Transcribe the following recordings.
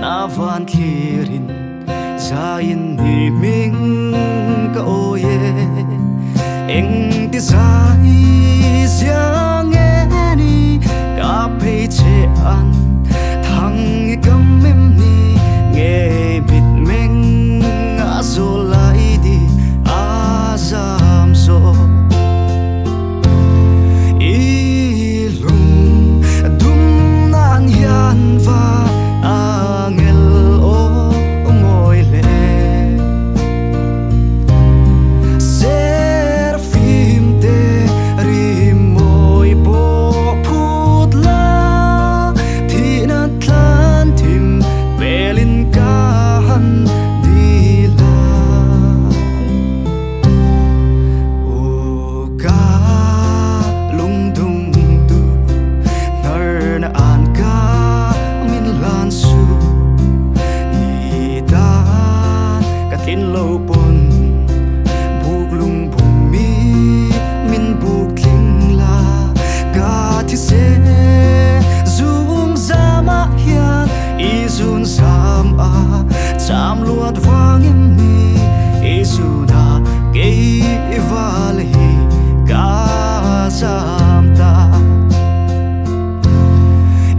na van thirin zain ni ming ka oye eng ti zai siang ni ka phei che an thang kam em ni nge mit meng a zo lai di a zam so lâu bồn buộc lung bùng mi min buộc linh la cả thì sẽ zoom ra mà hiền ý zoom sam à chạm luột vang em ni ý zoom na cây vale cả chạm ta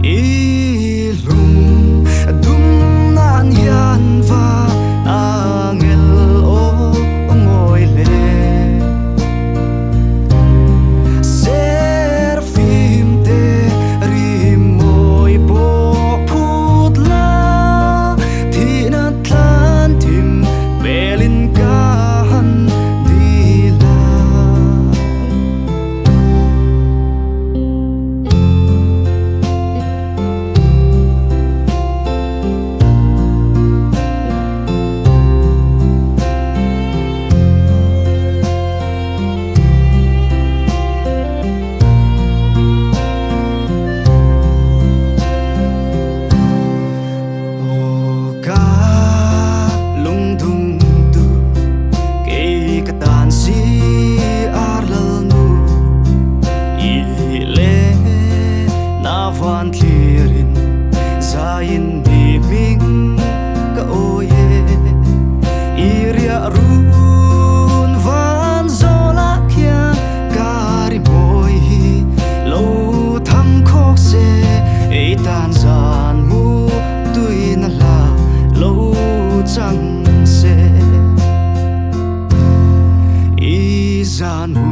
ý lung dum nan hiền va van thirin zain ni ming ka oye iria run van zola kya kari boy lo tham khok se e tan zan mu tui na la lo chang se i zan